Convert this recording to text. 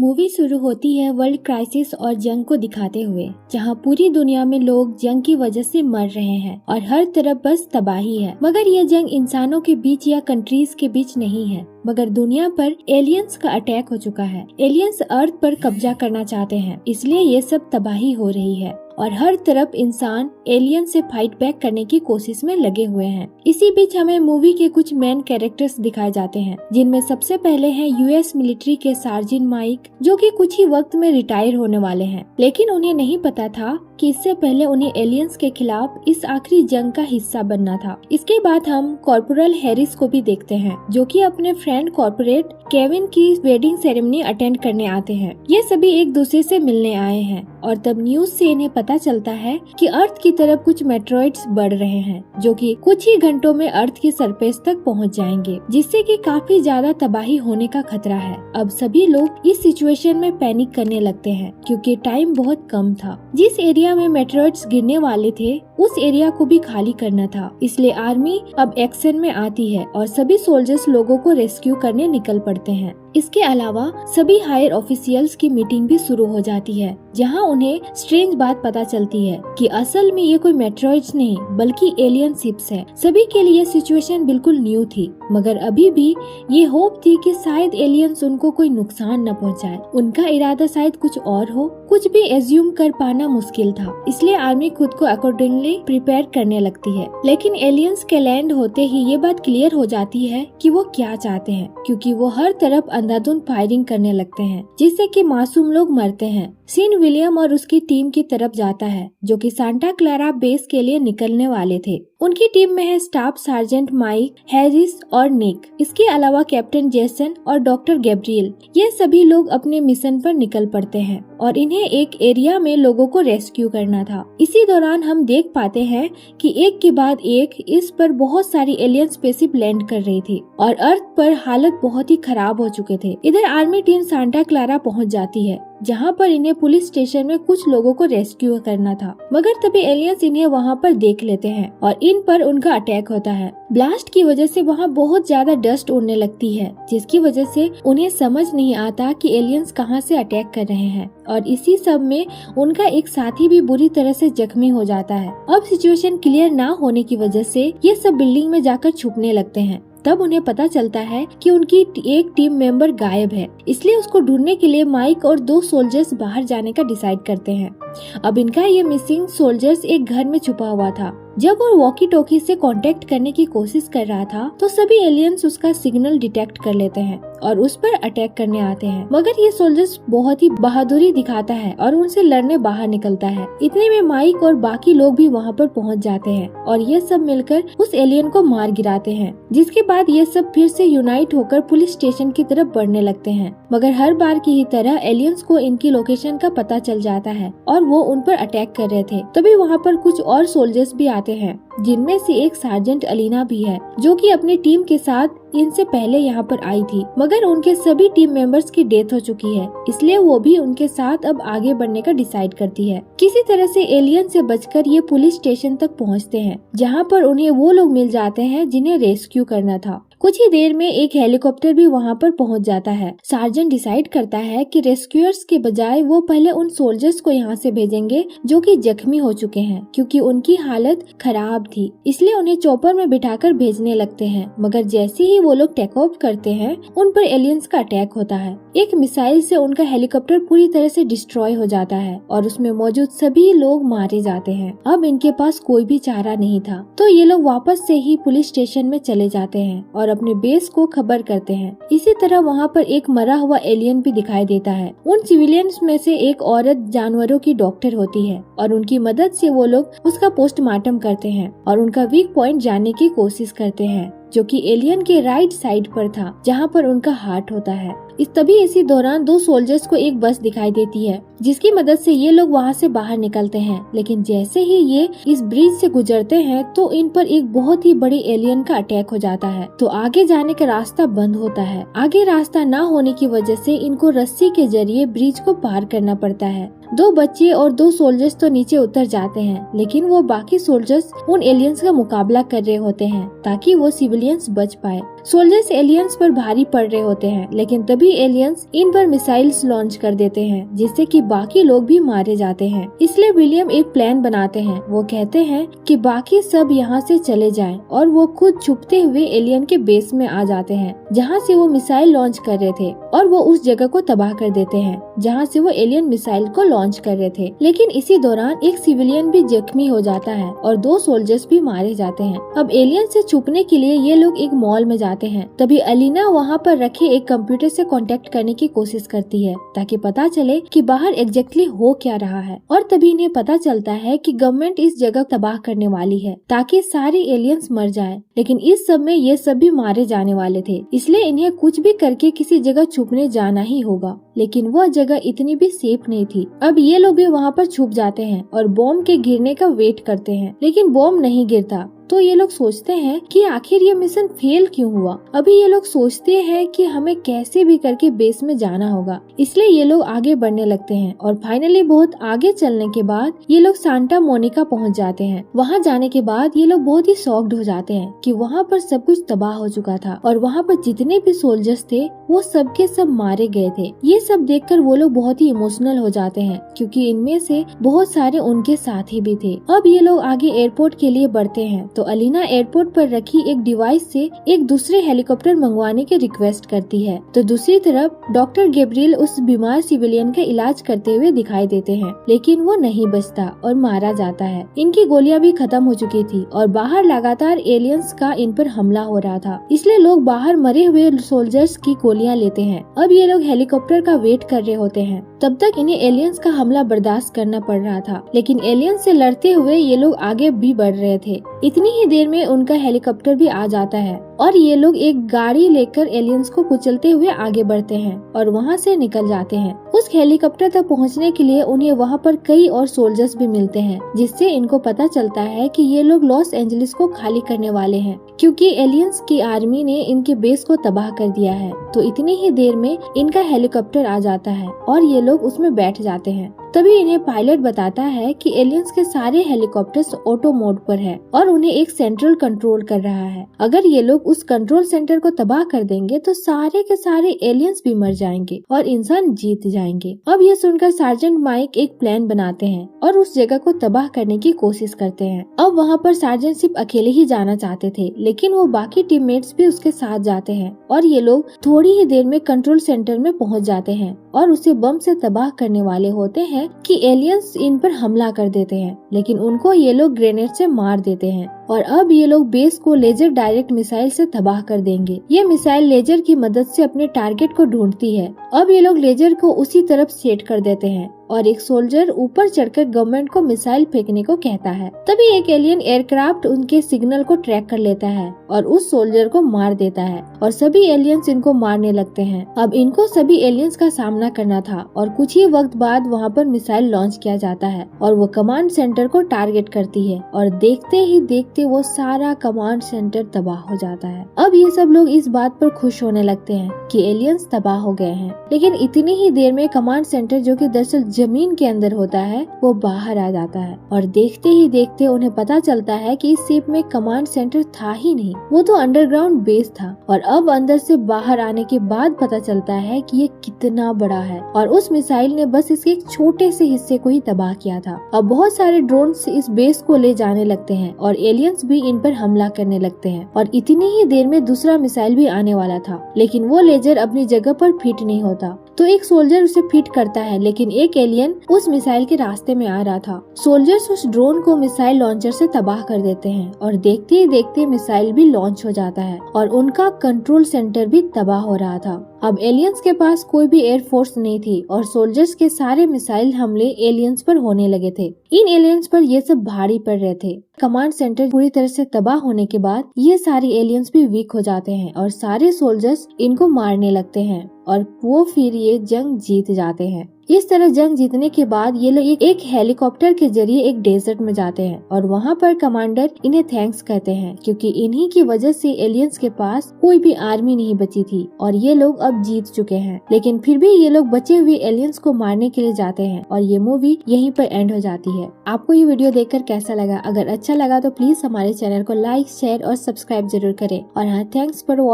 Movie शुरू होती है वर्ल्ड क्राइसिस और जंग को दिखाते हुए, जहां पूरी दुनिया में लोग जंग की वजह से मर रहे हैं और हर तरफ बस तबाही है। मगर यह जंग इंसानों के बीच या कंट्रीज के बीच नहीं है, मगर दुनिया पर एलियंस का अटैक हो चुका है। एलियंस अर्थ पर कब्जा करना चाहते हैं, इसलिए ये सब तबाही हो रही है और हर तरफ इंसान एलियन से फाइट बैक करने की कोशिश में लगे हुए हैं। इसी बीच हमें मूवी के कुछ मेन कैरेक्टर्स दिखाए जाते हैं, जिनमें सबसे पहले हैं यूएस मिलिट्री के सार्जेंट माइक, जो कि कुछ ही वक्त में रिटायर होने वाले हैं। लेकिन उन्हें नहीं पता था कि इससे पहले उन्हें एलियंस के खिलाफ इस आखिरी जंग का हिस्सा बनना था। इसके बाद हम कॉर्पोरल हैरिस को भी देखते हैं, जो कि अपने फ्रेंड कॉर्पोरेट केविन की वेडिंग सेरेमनी अटेंड करने आते हैं। ये सभी एक दूसरे से मिलने आए हैं और तब न्यूज से इन्हें पता चलता है कि अर्थ की तरफ कुछ मेट्रॉइड्स बढ़ रहे हैं, जो कि कुछ ही घंटों में अर्थ की सरफेस तक पहुंच जाएंगे, जिससे कि काफी ज्यादा तबाही होने का खतरा है। अब सभी लोग इस सिचुएशन में पैनिक करने लगते हैं, क्योंकि टाइम बहुत कम था। जिस एरिया में मेट्रॉइड्स गिरने वाले थे उस एरिया को भी खाली करना था, इसलिए आर्मी अब एक्शन में आती है और सभी सोल्जर्स लोगों को रेस्क्यू करने निकल पड़ते हैं। इसके अलावा सभी हायर ऑफिशियल्स की मीटिंग भी शुरू हो जाती है, जहां उन्हें स्ट्रेंज बात पता चलती है कि असल में ये कोई मेट्रॉइड्स नहीं बल्कि एलियन शिप्स है। सभी के लिए सिचुएशन बिल्कुल न्यू थी, मगर अभी भी ये होप थी कि शायद एलियंस उनको कोई नुकसान न पहुंचाए। उनका इरादा शायद कुछ और हो, कुछ भी एज्यूम कर पाना मुश्किल था, इसलिए आर्मी खुद को अकॉर्डिंगली प्रिपेयर करने लगती है। लेकिन एलियंस के लैंड होते ही ये बात क्लियर हो जाती है कि वो क्या चाहते हैं, क्योंकि वो हर तरफ अंधाधुंध फायरिंग करने लगते हैं, जिससे कि मासूम लोग मरते हैं। सीन विलियम और उसकी टीम की तरफ जाता है, जो कि सांता क्लारा बेस के लिए निकलने वाले थे। उनकी टीम में है स्टाफ सार्जेंट माइक, हैरिस और निक। इसके अलावा कैप्टन जेसन और डॉक्टर गैब्रियल। ये सभी लोग अपने मिशन पर निकल पड़ते हैं और इन्हें एक एरिया में लोगों को रेस्क्यू करना था। इसी दौरान हम देख पाते हैं कि एक के बाद एक इस पर बहुत सारी एलियन स्पेसशिप लैंड कर रही थी और अर्थ पर हालत बहुत ही खराब हो चुके थे। इधर आर्मी टीम सांता क्लारा पहुंच जाती है, जहां पर इन्हें पुलिस स्टेशन में कुछ लोगों को रेस्क्यू करना था, मगर तभी एलियंस इन्हें वहां पर देख लेते हैं और इन पर उनका अटैक होता है। ब्लास्ट की वजह से वहां बहुत ज्यादा डस्ट उड़ने लगती है, जिसकी वजह से उन्हें समझ नहीं आता कि एलियंस कहां से अटैक कर रहे हैं और इसी सब में उनका एक साथी भी बुरी तरह से जख्मी हो जाता है। अब सिचुएशन क्लियर ना होने की वजह से ये सब बिल्डिंग में जाकर छुपने लगते हैं। तब उन्हें पता चलता है कि उनकी एक टीम मेंबर गायब है, इसलिए उसको ढूंढने के लिए माइक और 2 सोल्जर्स बाहर जाने का डिसाइड करते हैं। अब इनका ये मिसिंग सोल्जर्स एक घर में छुपा हुआ था। जब वो वॉकी टॉकी से कांटेक्ट करने की कोशिश कर रहा था, तो सभी एलियंस उसका सिग्नल डिटेक्ट कर लेते हैं और उस पर अटैक करने आते हैं, मगर ये सोल्जर्स बहुत ही बहादुरी दिखाता है और उनसे लड़ने बाहर निकलता है। इतने में माइक और बाकी लोग भी वहाँ पर पहुँच जाते हैं और ये सब मिलकर उस एलियन को मार गिराते हैं, जिसके बाद ये सब फिर से यूनाइट होकर पुलिस स्टेशन की तरफ बढ़ने लगते हैं। मगर हर बार की ही तरह एलियंस को इनकी लोकेशन का पता चल जाता है और वो उन पर अटैक कर रहे थे। तभी वहाँ पर कुछ और सोल्जर्स भी आते हैं, जिनमें से एक सार्जेंट अलीना भी है, जो कि अपनी टीम के साथ इनसे पहले यहाँ पर आई थी, मगर उनके सभी टीम मेंबर्स की डेथ हो चुकी है, इसलिए वो भी उनके साथ अब आगे बढ़ने का डिसाइड करती है। किसी तरह से एलियन से बचकर ये पुलिस स्टेशन तक पहुँचते हैं, जहाँ पर उन्हें वो लोग मिल जाते हैं जिन्हें रेस्क्यू करना था। कुछ ही देर में एक हेलीकॉप्टर भी वहाँ पर पहुँच जाता है। सार्जेंट डिसाइड करता है कि रेस्क्यूअर्स के बजाय वो पहले उन सोल्जर्स को यहाँ से भेजेंगे जो कि जख्मी हो चुके हैं, क्योंकि उनकी हालत खराब थी, इसलिए उन्हें चॉपर में बिठाकर भेजने लगते हैं। मगर जैसे ही वो लोग टेक ऑफ करते हैं, उन पर एलियंस का अटैक होता है। एक मिसाइल से उनका हेलीकॉप्टर पूरी तरह से डिस्ट्रॉय हो जाता है और उसमें मौजूद सभी लोग मारे जाते हैं। अब इनके पास कोई भी चारा नहीं था, तो ये लोग वापस से ही पुलिस स्टेशन में चले जाते हैं और अपने बेस को खबर करते हैं। इसी तरह वहाँ पर एक मरा हुआ एलियन भी दिखाई देता है। उन सिविलियंस में से एक औरत जानवरों की डॉक्टर होती है और उनकी मदद से वो लोग उसका पोस्टमार्टम करते हैं और उनका वीक पॉइंट जानने की कोशिश करते हैं, जो कि एलियन के राइट साइड पर था, जहाँ पर उनका हार्ट होता है। इसी दौरान 2 सोल्जर्स को एक बस दिखाई देती है, जिसकी मदद से ये लोग वहाँ से बाहर निकलते हैं। लेकिन जैसे ही ये इस ब्रिज से गुजरते हैं, तो इन पर एक बहुत ही बड़ी एलियन का अटैक हो जाता है, तो आगे जाने का रास्ता बंद होता है। आगे रास्ता न होने की वजह से इनको रस्सी के जरिए ब्रिज को पार करना पड़ता है। 2 बच्चे और 2 सोल्जर्स तो नीचे उतर जाते हैं, लेकिन वो बाकी सोल्जर्स उन एलियंस का मुकाबला कर रहे होते हैं ताकि वो सिविलियंस बच पाए। सोल्जर्स एलियंस पर भारी पड़ रहे होते हैं, लेकिन तभी एलियंस इन पर मिसाइल्स लॉन्च कर देते हैं, जिससे कि बाकी लोग भी मारे जाते हैं। इसलिए विलियम एक प्लान बनाते हैं। वो कहते हैं कि बाकी सब यहाँ से चले जाएं और वो खुद छुपते हुए एलियन के बेस में आ जाते हैं, जहाँ से वो मिसाइल लॉन्च कर रहे थे, और वो उस जगह को तबाह कर देते हैं जहाँ से वो एलियन मिसाइल को लॉन्च कर रहे थे। लेकिन इसी दौरान एक सिविलियन भी जख्मी हो जाता है और 2 सोल्जर्स भी मारे जाते हैं। अब एलियन से छुपने के लिए ये लोग एक मॉल में जाते हैं। तभी अलीना वहाँ पर रखे एक कंप्यूटर से कांटेक्ट करने की कोशिश करती है ताकि पता चले कि बाहर एग्जैक्टली हो क्या रहा है। और तभी इन्हें पता चलता है कि गवर्नमेंट इस जगह तबाह करने वाली है ताकि सारे एलियंस मर जाएं। लेकिन इस सब में ये सब भी मारे जाने वाले थे, इसलिए इन्हें कुछ भी करके किसी जगह छुपने जाना ही होगा। लेकिन वह जगह इतनी भी सेफ नहीं थी। अब ये लोग भी वहाँ पर छुप जाते हैं और बॉम्ब के गिरने का वेट करते हैं, लेकिन बॉम्ब नहीं गिरता। तो ये लोग सोचते हैं कि आखिर ये मिशन फेल क्यों हुआ। अभी ये लोग सोचते हैं कि हमें कैसे भी करके बेस में जाना होगा, इसलिए ये लोग आगे बढ़ने लगते हैं। और फाइनली बहुत आगे चलने के बाद ये लोग सांता मोनिका पहुंच जाते हैं। वहां जाने के बाद ये लोग बहुत ही शॉक्ड हो जाते हैं कि वहां पर सब कुछ तबाह हो चुका था और वहां पर जितने भी सोल्जर्स थे वो सबके सब मारे गए थे। ये सब देखकर वो लोग बहुत ही इमोशनल हो जाते हैं, क्योंकि इनमें से बहुत सारे उनके साथी भी थे। अब ये लोग आगे एयरपोर्ट के लिए बढ़ते हैं तो अलीना एयरपोर्ट पर रखी एक डिवाइस से एक दूसरे हेलीकॉप्टर मंगवाने की रिक्वेस्ट करती है। तो दूसरी तरफ डॉक्टर गैब्रियल उस बीमार सिविलियन का इलाज करते हुए दिखाई देते हैं, लेकिन वो नहीं बचता और मारा जाता है। इनकी गोलियां भी खत्म हो चुकी थी और बाहर लगातार एलियंस का इन पर हमला हो रहा था, इसलिए लोग बाहर मरे हुए सोल्जर्स की गोलियां लेते हैं। अब ये लोग हेलीकॉप्टर का वेट कर रहे होते हैं। तब तक इन्हें एलियंस का हमला बर्दाश्त करना पड़ रहा था, लेकिन एलियंस से लड़ते हुए ये लोग आगे भी बढ़ रहे थे। इतनी ही देर में उनका हेलीकॉप्टर भी आ जाता है और ये लोग एक गाड़ी लेकर एलियंस को कुचलते हुए आगे बढ़ते हैं और वहाँ से निकल जाते हैं। उस हेलीकॉप्टर तक पहुँचने के लिए उन्हें वहाँ पर कई और सोल्जर्स भी मिलते हैं, जिससे इनको पता चलता है कि ये लोग लॉस एंजलिस को खाली करने वाले हैं, क्योंकि एलियंस की आर्मी ने इनके बेस को तबाह कर दिया है। तो इतनी ही देर में इनका हेलीकॉप्टर आ जाता है और ये लोग उसमें बैठ जाते हैं। तभी इन्हें पायलट बताता है कि एलियंस के सारे हेलीकॉप्टर्स ऑटो मोड पर है और उन्हें एक सेंट्रल कंट्रोल कर रहा है। अगर ये लोग उस कंट्रोल सेंटर को तबाह कर देंगे तो सारे के सारे एलियंस भी मर जाएंगे और इंसान जीत जाएंगे। अब ये सुनकर सार्जेंट माइक एक प्लान बनाते हैं और उस जगह को तबाह करने की कोशिश करते हैं। अब वहाँ पर सार्जेंट सिर्फ अकेले ही जाना चाहते थे, लेकिन वो बाकी टीममेट्स भी उसके साथ जाते हैं और ये लोग थोड़ी ही देर में कंट्रोल सेंटर में पहुँच जाते हैं और उसे बम से तबाह करने वाले होते हैं कि एलियंस इन पर हमला कर देते हैं, लेकिन उनको ये लोग ग्रेनेड से मार देते हैं और अब ये लोग बेस को लेजर डायरेक्ट मिसाइल से तबाह कर देंगे। ये मिसाइल लेजर की मदद से अपने टारगेट को ढूंढती है। अब ये लोग लेजर को उसी तरफ सेट कर देते हैं और एक सोल्जर ऊपर चढ़कर गवर्नमेंट को मिसाइल फेंकने को कहता है। तभी एक एलियन एयरक्राफ्ट उनके सिग्नल को ट्रैक कर लेता है और उस सोल्जर को मार देता है और सभी एलियंस इनको मारने लगते हैं। अब इनको सभी एलियंस का सामना करना था और कुछ ही वक्त बाद वहाँ पर मिसाइल लॉन्च किया जाता है और वो कमांड सेंटर को टारगेट करती है और देखते ही देखते वो सारा कमांड सेंटर तबाह हो जाता है। अब ये सब लोग इस बात पर खुश होने लगते हैं कि एलियंस तबाह हो गए हैं, लेकिन इतनी ही देर में कमांड सेंटर, जो कि दरअसल जमीन के अंदर होता है, वो बाहर आ जाता है और देखते ही देखते उन्हें पता चलता है कि इस शिप में कमांड सेंटर था ही नहीं, वो तो अंडरग्राउंड बेस था। और अब अंदर से बाहर आने के बाद पता चलता है कि ये कितना बड़ा है और उस मिसाइल ने बस इसके एक छोटे से हिस्से को ही तबाह किया था। अब बहुत सारे ड्रोन्स इस बेस को ले जाने लगते हैं और एलियंस भी इन पर हमला करने लगते हैं और इतनी ही देर में दूसरा मिसाइल भी आने वाला था, लेकिन वो लेजर अपनी जगह पर फिट नहीं होता। तो एक सोल्जर उसे फिट करता है, लेकिन एक एलियन उस मिसाइल के रास्ते में आ रहा था। सोल्जर्स उस ड्रोन को मिसाइल लॉन्चर से तबाह कर देते हैं और देखते ही देखते मिसाइल भी लॉन्च हो जाता है और उनका कंट्रोल सेंटर भी तबाह हो रहा था। अब एलियंस के पास कोई भी एयरफोर्स नहीं थी और सोल्जर्स के सारे मिसाइल हमले एलियंस पर होने लगे थे। इन एलियंस पर ये सब भारी पड़ रहे थे। कमांड सेंटर पूरी तरह से तबाह होने के बाद ये सारे एलियंस भी वीक हो जाते हैं और सारे सोल्जर्स इनको मारने लगते हैं और वो फिर ये जंग जीत जाते हैं। इस तरह जंग जीतने के बाद ये लोग एक हेलीकॉप्टर के जरिए एक डेजर्ट में जाते हैं और वहाँ पर कमांडर इन्हें थैंक्स कहते हैं, क्योंकि इन्हीं की वजह से एलियंस के पास कोई भी आर्मी नहीं बची थी और ये लोग अब जीत चुके हैं। लेकिन फिर भी ये लोग बचे हुए एलियंस को मारने के लिए जाते हैं और ये मूवी यहीं पर एंड हो जाती है। आपको ये वीडियो देखकर कैसा लगा? अगर अच्छा लगा तो प्लीज हमारे चैनल को लाइक, शेयर और सब्सक्राइब जरूर करें। और हाँ, थैंक्स फॉर वॉचिंग।